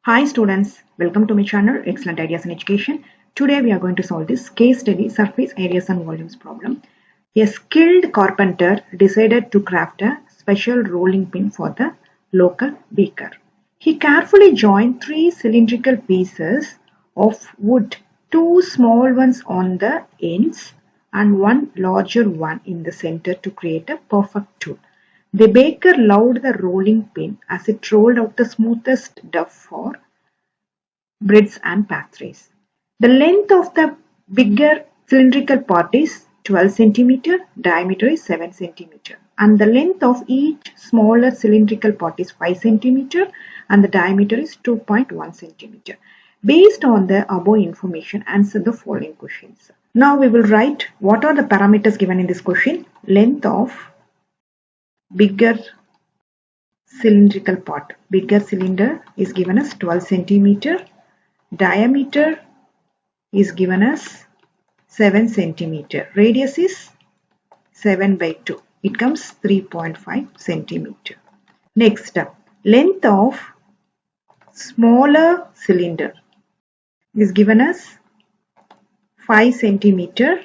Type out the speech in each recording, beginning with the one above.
Hi students, welcome to my channel Excellent Ideas in Education. Today we are going to solve this case study surface areas and volumes problem. A skilled carpenter decided to craft a special rolling pin for the local baker. He carefully joined three cylindrical pieces of wood, two small ones on the ends and one larger one in the center to create a perfect tool. The baker loved the rolling pin as it rolled out the smoothest dough for breads and pastries. The length of the bigger cylindrical part is 12 centimeter, diameter is 7 centimeter, and the length of each smaller cylindrical part is 5 centimeter and the diameter is 2.1 centimeter. Based on the above information, answer the following questions. Now we will write what are the parameters given in this question. Length of bigger cylindrical part. Bigger cylinder is given as 12 centimeter. Diameter is given as 7 centimeter. Radius is 7 by 2. It comes 3.5 centimeter. Next up, length of smaller cylinder is given as 5 centimeter.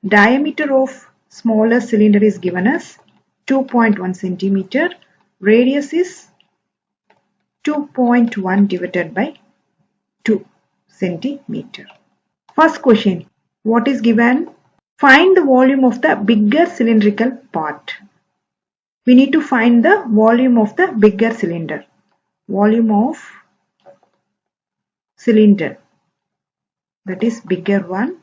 Diameter of smaller cylinder is given as 2.1 centimeter. Radius is 2.1 divided by 2 centimeter. First question, what is given? Find the volume of the bigger cylindrical part. We need to find the volume of the bigger cylinder. Volume of cylinder, that is bigger one.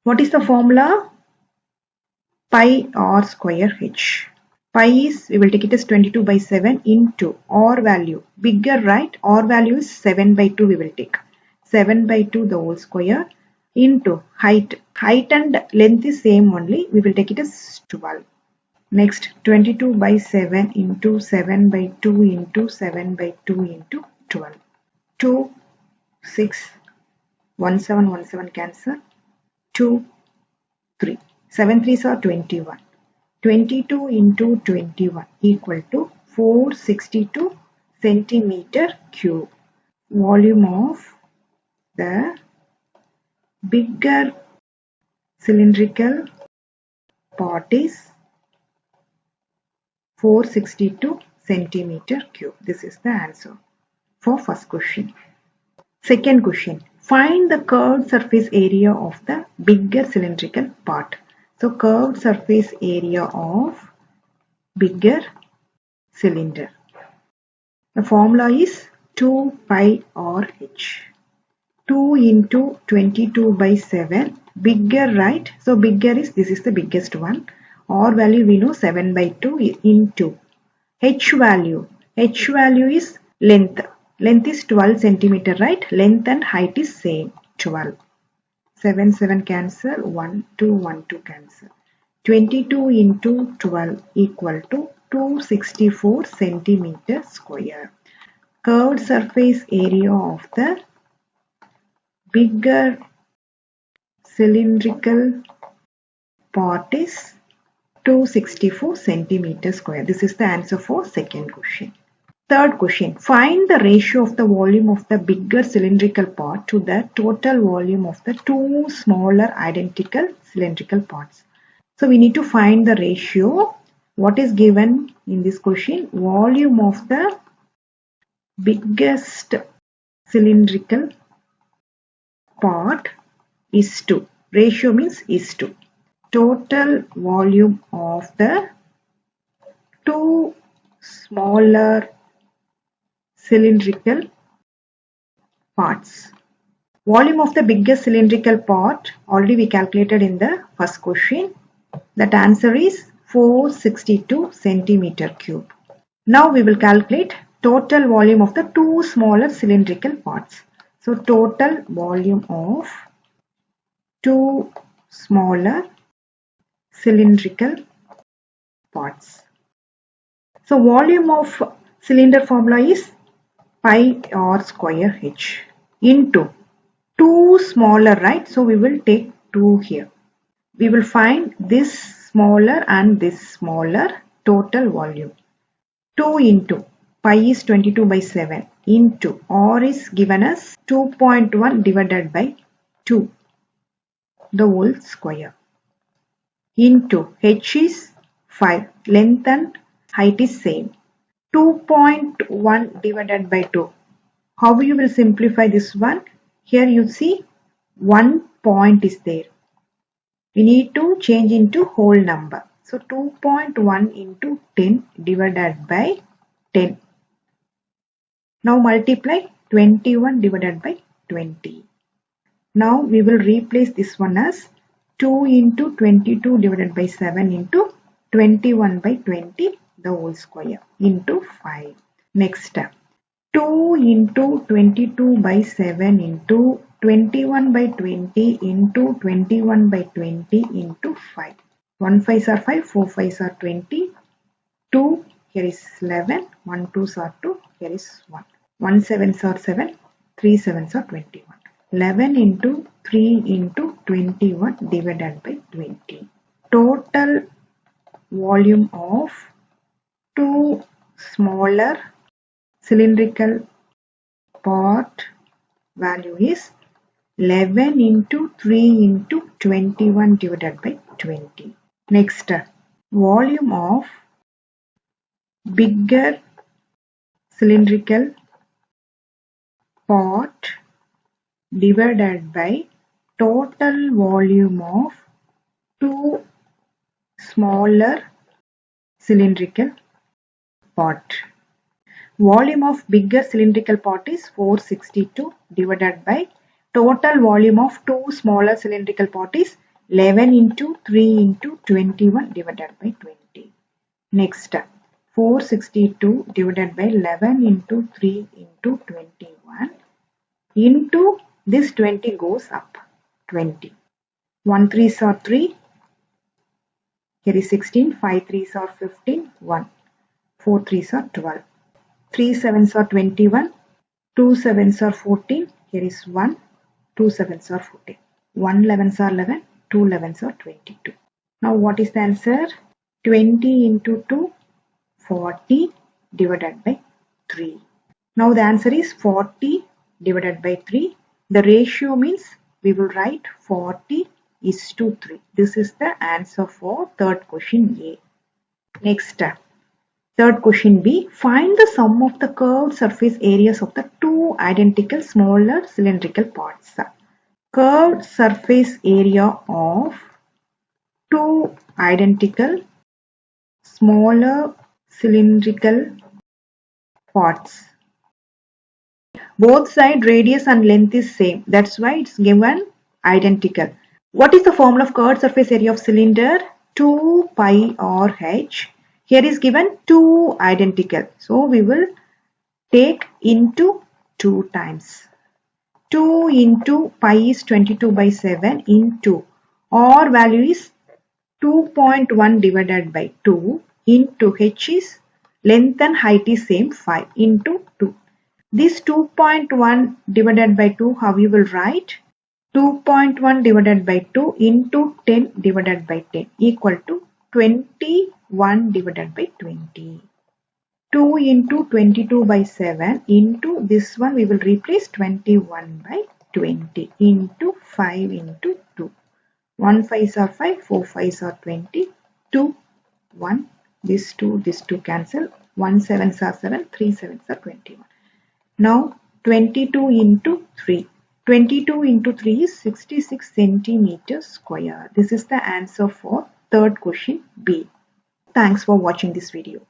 What is the formula? Pi r square h. Pi is, we will take it as 22 by 7 into r value. Bigger, right? R value is 7 by 2 we will take. 7 by 2 the whole square into height. Height and length is same only. We will take it as 12. Next, 22 by 7 into 7 by 2 into 7 by 2 into 12. 2, 6, 1, 7, 1, 7 cancel. 2, 3. 7 3s are 21. 22 into 21 equal to 462 centimeter cube. Volume of the bigger cylindrical part is 462 centimeter cube. This is the answer for first question. Second question, find the curved surface area of the bigger cylindrical part. So curved surface area of bigger cylinder. The formula is 2 pi r h. 2 into 22 by 7. Bigger, right? So bigger is, this is the biggest one. R value we know 7 by 2 into h value. H value is length. Length is 12 centimeter, right? Length and height is same, 12. 7 7 cancel, 1 2 1 2 cancel. 22 into 12 equal to 264 centimeter square. Curved surface area of the bigger cylindrical part is 264 centimeter square. This is the answer for second question. Third question, find the ratio of the volume of the bigger cylindrical part to the total volume of the two smaller identical cylindrical parts. So we need to find the ratio. What is given in this question? Volume of the biggest cylindrical part is 2. Ratio means is 2. Total volume of the two smaller cylindrical parts. Volume of the biggest cylindrical part already we calculated in the first question. That answer is 462 centimeter cube. Now we will calculate total volume of the two smaller cylindrical parts. So total volume of two smaller cylindrical parts. So volume of cylinder formula is pi r square h into two smaller, right? So we will take 2 here. We will find this smaller and this smaller total volume. 2 into pi is 22 by 7 into r is given as 2.1 divided by 2 the whole square into h is 5, length and height is same. 2.1 divided by 2. How you will simplify this one? Here you see 1 point is there. We need to change into whole number. So 2.1 into 10 divided by 10. Now multiply 21 divided by 20. Now we will replace this one as 2 into 22 divided by 7 into 21 by 20 the whole square into 5. Next step. 2 into 22 by 7 into 21 by 20 into 21 by 20 into 5. 1 5s are 5, 4 5s are 20, 2 here is 11, 1 2s are 2, here is 1. 1 7s are 7, 3 7s are 21. 11 into 3 into 21 divided by 20. Total volume of two smaller cylindrical part value is 11 into 3 into 21 divided by 20. Next, volume of bigger cylindrical part divided by total volume of two smaller cylindrical part. Volume of bigger cylindrical part is 462 divided by total volume of two smaller cylindrical part is 11 into 3 into 21 divided by 20. Next, 462 divided by 11 into 3 into 21 into this 20 goes up 20. 1 3s are 3. Here is 16. 5 3s are 15. 1. 4 3s are 12. 3 7s are 21. 2 7s are 14. Here is 1. 2 7s are 14. 1 11s are 11. 2 11s are 22. Now what is the answer? 20 into 2, 40 divided by 3. Now the answer is 40 divided by 3. The ratio means we will write 40 is to 3. This is the answer for third question A. Next, third question B. Find the sum of the curved surface areas of the two identical smaller cylindrical parts. Curved surface area of two identical smaller cylindrical parts. Both side radius and length is same. That's why it's given identical. What is the formula of curved surface area of cylinder? 2 pi r h. Here is given 2 identical. So we will take into 2 times. 2 into pi is 22 by 7 into r value is 2.1 divided by 2 into h is length and height is same 5 into 2. This 2.1 divided by 2, how you will write? 2.1 divided by 2 into 10 divided by 10 equal to 21 divided by 20. 2 into 22 by 7 into this one we will replace 21 by 20 into 5 into 2. 1 5s are 5, 4 5s are 20, 2, 1, this 2 cancel, 1 7s are 7, 3 7s are 21. Now 22 into 3. 22 into 3 is 66 centimeters square. This is the answer for third question B. Thanks for watching this video.